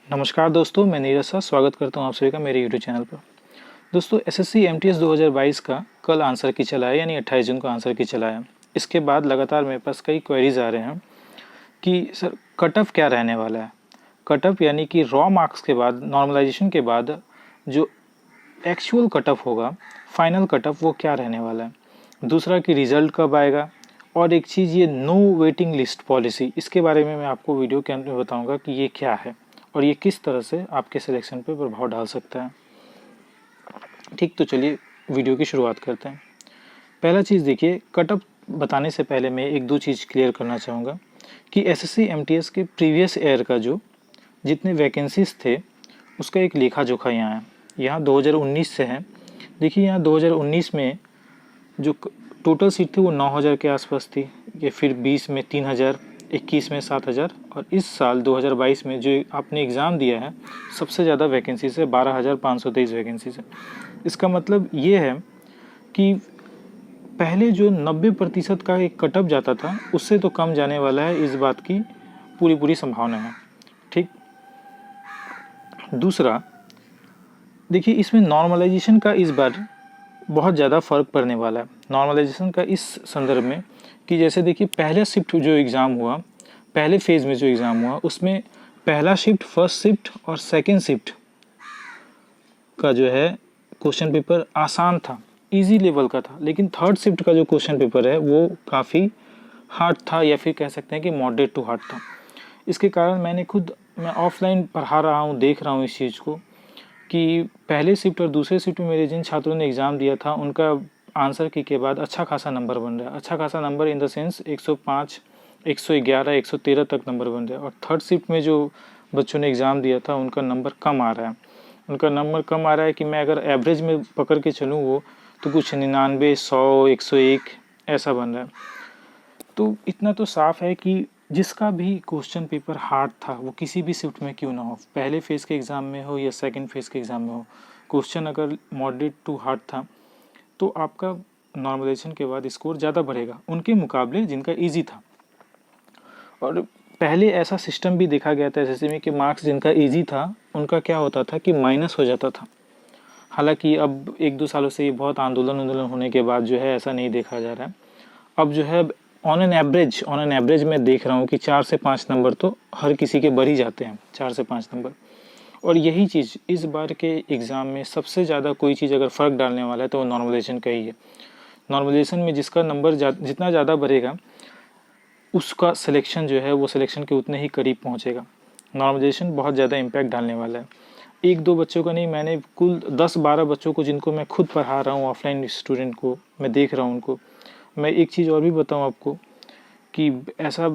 नमस्कार दोस्तों, मैं नीरज सर स्वागत करता हूं आप सभी का मेरे यूट्यूब चैनल पर। दोस्तों एसएससी एमटीएस 2022 का कल आंसर की चला है, यानी 28 जून को आंसर की चला है। इसके बाद लगातार मेरे पास कई क्वेरीज आ रहे हैं कि सर कट ऑफ क्या रहने वाला है। कट ऑफ यानी कि रॉ मार्क्स के बाद, नॉर्मलाइजेशन के बाद जो एक्चुअल कट ऑफ होगा, फाइनल कट ऑफ, वो क्या रहने वाला है। दूसरा कि रिजल्ट कब आएगा, और एक चीज़ ये नो वेटिंग लिस्ट पॉलिसी, इसके बारे में मैं आपको वीडियो के अंत में बताऊँगा कि ये क्या है और ये किस तरह से आपके सिलेक्शन पे प्रभाव डाल सकता है। ठीक, तो चलिए वीडियो की शुरुआत करते हैं। पहला चीज़ देखिए, कट ऑफ बताने से पहले मैं एक दो चीज़ क्लियर करना चाहूँगा कि एसएससी एमटीएस के प्रीवियस ईयर का जो जितने वैकेंसीज थे उसका एक लेखा जोखा यहाँ है। यहाँ 2019 से है। देखिए यहाँ 2019 में जो टोटल सीट थी वो 9000 के आसपास थी, या फिर 20 में 3000, 21 में 7000, और इस साल 2022 में जो आपने एग्ज़ाम दिया है सबसे ज़्यादा वैकेंसीज है, 12523 वैकेंसीज है। इसका मतलब ये है कि पहले जो 90% का एक कट ऑफ जाता था उससे तो कम जाने वाला है, इस बात की पूरी संभावना है। ठीक, दूसरा देखिए इसमें नॉर्मलाइजेशन का इस बार बहुत ज़्यादा फ़र्क पड़ने वाला है। नॉर्मलाइजेशन का इस संदर्भ में कि जैसे देखिए पहला शिफ्ट जो एग्ज़ाम हुआ, पहले फेज़ में जो एग्ज़ाम हुआ उसमें पहला शिफ्ट, फर्स्ट शिफ्ट और सेकंड शिफ्ट का जो है क्वेश्चन पेपर आसान था, इजी लेवल का था। लेकिन थर्ड शिफ्ट का जो क्वेश्चन पेपर है वो काफ़ी हार्ड था, या फिर कह सकते हैं कि मॉडरेट टू हार्ड था। इसके कारण मैं ऑफलाइन पढ़ा रहा हूँ, देख रहा हूँ इस चीज़ को कि पहले शिफ्ट और दूसरे शिफ्ट में मेरे जिन छात्रों ने एग्ज़ाम दिया था उनका आंसर की के बाद अच्छा खासा नंबर बन रहा है। अच्छा खासा नंबर इन द सेंस 105, 111, 113 तक नंबर बन रहा है। और थर्ड शिफ्ट में जो बच्चों ने एग्ज़ाम दिया था उनका नंबर कम आ रहा है। उनका नंबर कम आ रहा है कि मैं अगर एवरेज में पकड़ के चलूँ वो तो कुछ 99, 100, 101 ऐसा बन रहा है। तो इतना तो साफ है कि जिसका भी क्वेश्चन पेपर हार्ड था वो किसी भी शिफ्ट में क्यों ना हो, पहले फेज़ के एग्ज़ाम में हो या सेकंड फेज़ के एग्ज़ाम में हो, क्वेश्चन अगर मॉडरेट टू हार्ड था तो आपका नॉर्मलाइजेशन के बाद स्कोर ज़्यादा बढ़ेगा उनके मुकाबले जिनका इजी था। और पहले ऐसा सिस्टम भी देखा गया था एसएससी में कि मार्क्स जिनका इजी था उनका क्या होता था कि माइनस हो जाता था। हालांकि अब 1-2 सालों से ये बहुत आंदोलन होने के बाद जो है ऐसा नहीं देखा जा रहा है। अब जो है ऑन एन एवरेज मैं देख रहा हूँ कि 4 से 5 नंबर तो हर किसी के बढ़ ही जाते हैं, 4 से 5 नंबर। और यही चीज़ इस बार के एग्ज़ाम में सबसे ज़्यादा कोई चीज़ अगर फ़र्क डालने वाला है तो वो नॉर्मलाइजेशन का ही है। नॉर्मलाइजेशन में जिसका नंबर जितना ज़्यादा बढ़ेगा उसका सिलेक्शन जो है वो सिलेक्शन के उतने ही करीब पहुँचेगा। नॉर्मलाइजेशन बहुत ज़्यादा इम्पैक्ट डालने वाला है। 1-2 बच्चों का नहीं, मैंने कुल 10-12 बच्चों को जिनको मैं खुद पढ़ा रहा हूँ, ऑफलाइन स्टूडेंट को मैं देख रहा हूँ उनको। मैं एक चीज़ और भी बताऊँ आपको कि ऐसा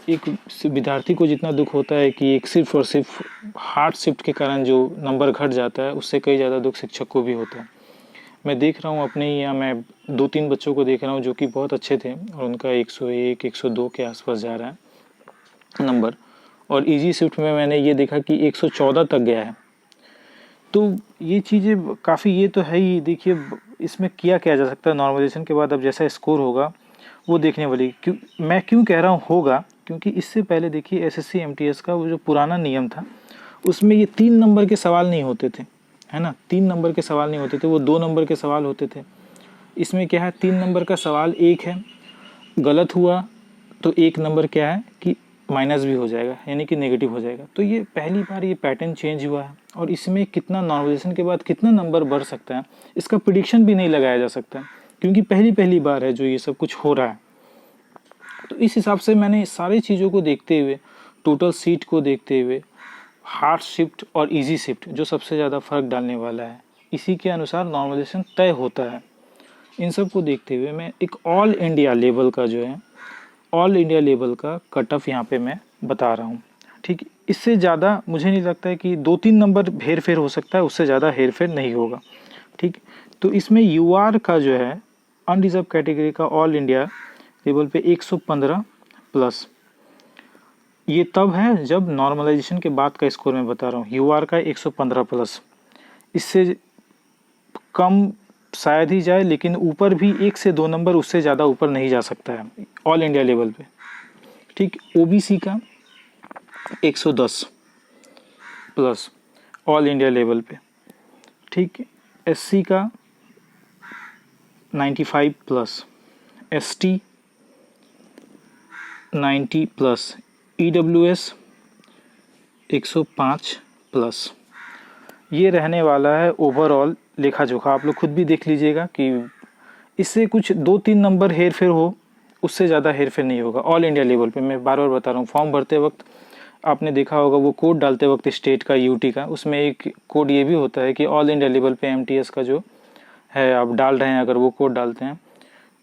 एक विद्यार्थी को जितना दुख होता है कि एक सिर्फ और सिर्फ हार्ड शिफ्ट के कारण जो नंबर घट जाता है, उससे कई ज़्यादा दुख शिक्षक को भी होता है। मैं देख रहा हूँ अपने ही यहाँ, मैं 2-3 बच्चों को देख रहा हूँ जो कि बहुत अच्छे थे और उनका 101, 102 के आसपास जा रहा है नंबर, और इजी शिफ्ट में मैंने ये देखा कि 114 तक गया है। तो ये चीज़ें काफ़ी, ये तो है ही। देखिए इसमें किया जा सकता है नॉर्मलाइजेशन के बाद अब जैसा स्कोर होगा वो देखने वाली। मैं क्यों कह रहा हूँ होगा, क्योंकि इससे पहले देखिए एसएससी एमटीएस का वो जो पुराना नियम था उसमें ये 3 नंबर के सवाल नहीं होते थे, है ना। 3 नंबर के सवाल नहीं होते थे, वो 2 नंबर के सवाल होते थे। इसमें क्या है, 3 नंबर का सवाल एक है, गलत हुआ तो 1 नंबर क्या है कि माइनस भी हो जाएगा, यानी कि नेगेटिव हो जाएगा। तो ये पहली बार ये पैटर्न चेंज हुआ है, और इसमें कितना नॉर्मलाइजेशन के बाद कितना नंबर बढ़ सकता है इसका प्रिडिक्शन भी नहीं लगाया जा सकता, क्योंकि पहली बार है जो ये सब कुछ हो रहा है। तो इस हिसाब से मैंने सारी चीज़ों को देखते हुए, टोटल सीट को देखते हुए, हार्ड शिफ्ट और इजी शिफ्ट जो सबसे ज़्यादा फ़र्क डालने वाला है, इसी के अनुसार नॉर्मलाइजेशन तय होता है। इन सब को देखते हुए मैं एक ऑल इंडिया लेवल का कट ऑफ यहाँ पे मैं बता रहा हूँ। ठीक, इससे ज़्यादा मुझे नहीं लगता है कि 2-3 नंबर हेर फेर हो सकता है, उससे ज़्यादा हेर फेर नहीं होगा। ठीक, तो इसमें यूआर का जो है अनरिजर्व कैटेगरी का ऑल इंडिया लेवल पे 115 प्लस, ये तब है जब नॉर्मलाइजेशन के बाद का स्कोर मैं बता रहा हूँ। यूआर का 115 प्लस, इससे कम शायद ही जाए, लेकिन ऊपर भी 1 से 2 नंबर उससे ज़्यादा ऊपर नहीं जा सकता है ऑल इंडिया लेवल पे। ठीक, ओबीसी का 110, प्लस ऑल इंडिया लेवल पे, ठीक। SC का 95 plus, ST 90 plus, EWS 105 plus. ये रहने वाला है ओवरऑल लेखा जोखा। आप लोग खुद भी देख लीजिएगा कि इससे कुछ 2-3 नंबर हेर फेर हो, उससे ज़्यादा हेर फेर नहीं होगा ऑल इंडिया लेवल पे। मैं बार बार बता रहा हूँ, फॉर्म भरते वक्त आपने देखा होगा वो कोड डालते वक्त स्टेट का, यूटी का, उसमें एक कोड ये भी होता है कि ऑल इंडिया लेवल पे MTS का जो है आप डाल रहे हैं, अगर वो कोड डालते हैं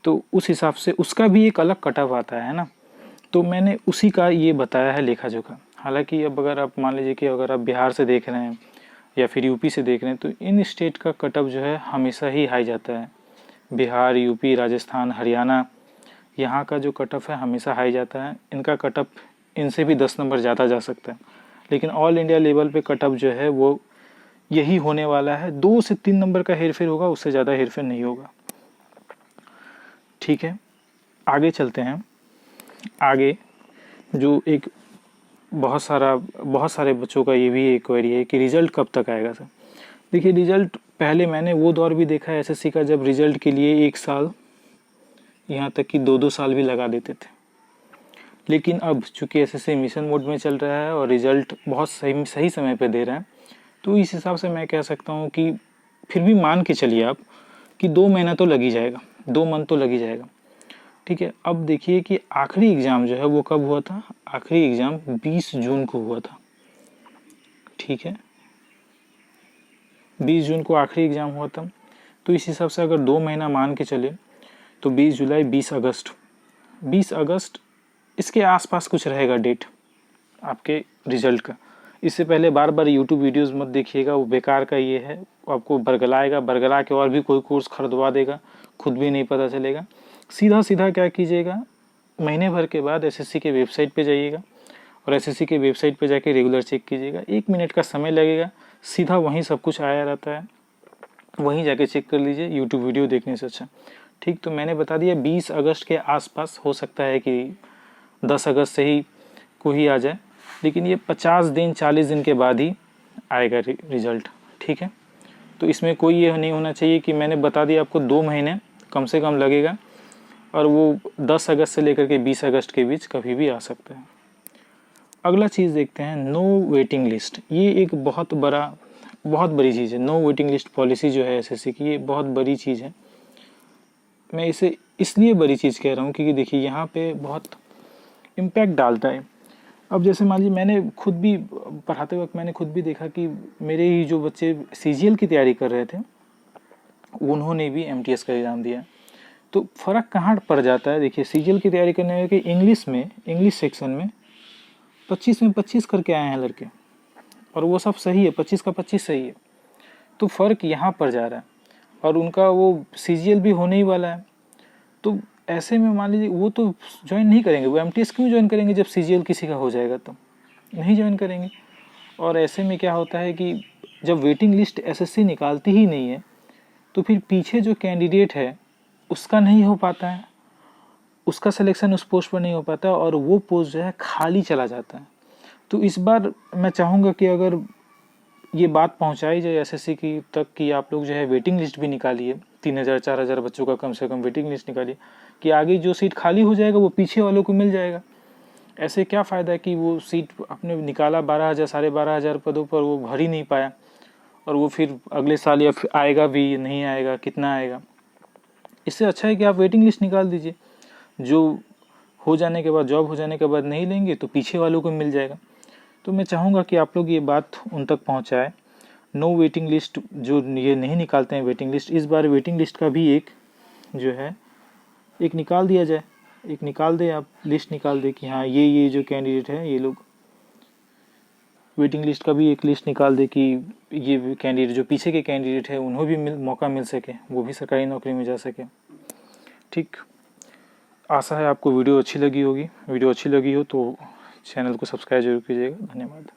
तो उस हिसाब से उसका भी एक अलग कटअप आता है ना। तो मैंने उसी का ये बताया है लेखा जोखा। हालांकि अब अगर आप मान लीजिए कि अगर आप बिहार से देख रहे हैं या फिर यूपी से देख रहे हैं तो इन स्टेट का कटअप जो है हमेशा ही हाई जाता है। बिहार, यूपी, राजस्थान, हरियाणा, यहाँ का जो कटअप है हमेशा हाई जाता है। इनका कटअप इनसे भी 10 नंबर ज़्यादा जा सकता है, लेकिन ऑल इंडिया लेवल पे कटअप जो है वो यही होने वाला है। 2 से 3 नंबर का हेरफेर होगा, उससे ज़्यादा हेरफेर नहीं होगा, ठीक है। आगे चलते हैं। आगे जो एक बहुत सारे बच्चों का ये भी एक क्वेरी है कि रिज़ल्ट कब तक आएगा सर। देखिए, रिज़ल्ट पहले मैंने वो दौर भी देखा है SSC का जब रिज़ल्ट के लिए 1 साल, यहाँ तक कि 2-2 साल भी लगा देते थे। लेकिन अब चूँकि SSC मिशन मोड में चल रहा है और रिज़ल्ट बहुत सही समय पे दे रहा है, तो इस हिसाब से मैं कह सकता हूँ कि फिर भी मान के चलिए आप कि 2 महीना तो लग ही जाएगा, 2 मंथ तो लग ही जाएगा, ठीक है। अब देखिए कि आखिरी एग्ज़ाम जो है वो कब हुआ था। आखिरी एग्ज़ाम 20 जून को हुआ था, ठीक है। 20 जून को आखिरी एग्ज़ाम हुआ था। तो इस हिसाब से अगर 2 महीना मान के चले तो 20 जुलाई, 20 अगस्त इसके आसपास कुछ रहेगा डेट आपके रिज़ल्ट का। इससे पहले बार बार यूट्यूब वीडियोस मत देखिएगा, वो बेकार का ये है, आपको बरगला के और भी कोई कोर्स खरीदवा देगा, खुद भी नहीं पता चलेगा। सीधा क्या कीजिएगा, महीने भर के बाद SSC के वेबसाइट पे जाइएगा और SSC के वेबसाइट पे जाके रेगुलर चेक कीजिएगा। 1 मिनट का समय लगेगा, सीधा वहीं सब कुछ आया रहता है, वहीं जाके चेक कर लीजिए यूट्यूब वीडियो देखने से अच्छा, ठीक। तो मैंने बता दिया 20 अगस्त के आसपास, हो सकता है कि 10 अगस्त से ही कोई आ जाए, लेकिन ये 50 दिन 40 दिन के बाद ही आएगा रिज़ल्ट, ठीक है। तो इसमें कोई ये नहीं होना चाहिए कि मैंने बता दिया आपको 2 महीने कम से कम लगेगा और वो 10 अगस्त से लेकर के 20 अगस्त के बीच कभी भी आ सकता है। अगला चीज़ देखते हैं, नो वेटिंग लिस्ट। ये एक बहुत बड़ी चीज़ है। नो वेटिंग लिस्ट पॉलिसी जो है SSC की, ये बहुत बड़ी चीज़ है। मैं इसे इसलिए बड़ी चीज़ कह रहा हूँ क्योंकि देखिए यहाँ पे बहुत इम्पैक्ट डालता है। अब जैसे मान लीजिए मैंने खुद भी पढ़ाते वक्त मैंने खुद भी देखा कि मेरे ही जो बच्चे CGL की तैयारी कर रहे थे उन्होंने भी MTS का एग्ज़ाम दिया। तो फ़र्क कहाँ पड़ जाता है, देखिए CGL की तैयारी करने के इंग्लिश सेक्शन में 25 में 25 करके आए हैं लड़के, और वो सब सही है, 25 का 25 सही है। तो फ़र्क यहाँ पर जा रहा है और उनका वो CGL भी होने ही वाला है। तो ऐसे में मान लीजिए वो तो ज्वाइन नहीं करेंगे, वो MTS क्यों ज्वाइन करेंगे जब CGL किसी का हो जाएगा, तो नहीं ज्वाइन करेंगे। और ऐसे में क्या होता है कि जब वेटिंग लिस्ट SSC निकालती ही नहीं है तो फिर पीछे जो कैंडिडेट है उसका नहीं हो पाता है, उसका सिलेक्शन उस पोस्ट पर नहीं हो पाता और वो पोस्ट जो है खाली चला जाता है। तो इस बार मैं चाहूँगा कि अगर ये बात पहुंचाई जाए SSC की तक कि आप लोग जो है वेटिंग लिस्ट भी निकालिए, 3000-4000 बच्चों का कम से कम वेटिंग लिस्ट निकालिए कि आगे जो सीट खाली हो जाएगा वो पीछे वालों को मिल जाएगा। ऐसे क्या फ़ायदा है कि वो सीट आपने निकाला 12,000 12,500 पदों पर, वो भर ही नहीं पाया और वो फिर अगले साल या फिर आएगा भी नहीं आएगा, कितना आएगा। इससे अच्छा है कि आप वेटिंग लिस्ट निकाल दीजिए, जो हो जाने के बाद, जॉब हो जाने के बाद नहीं लेंगे तो पीछे वालों को मिल जाएगा। तो मैं चाहूँगा कि आप लोग ये बात उन तक पहुँचाएँ। नो वेटिंग लिस्ट जो ये नहीं निकालते हैं वेटिंग लिस्ट, इस बार वेटिंग लिस्ट का भी एक जो है एक निकाल दिया जाए, एक निकाल दे, आप लिस्ट निकाल दे कि हाँ ये जो कैंडिडेट है ये लोग, वेटिंग लिस्ट का भी एक लिस्ट निकाल दे कि ये कैंडिडेट जो पीछे के कैंडिडेट है उन्हें भी मौका मिल सके, वो भी सरकारी नौकरी में जा सके, ठीक। आशा है आपको वीडियो अच्छी लगी होगी। वीडियो अच्छी लगी हो तो चैनल को सब्सक्राइब जरूर कीजिएगा। धन्यवाद।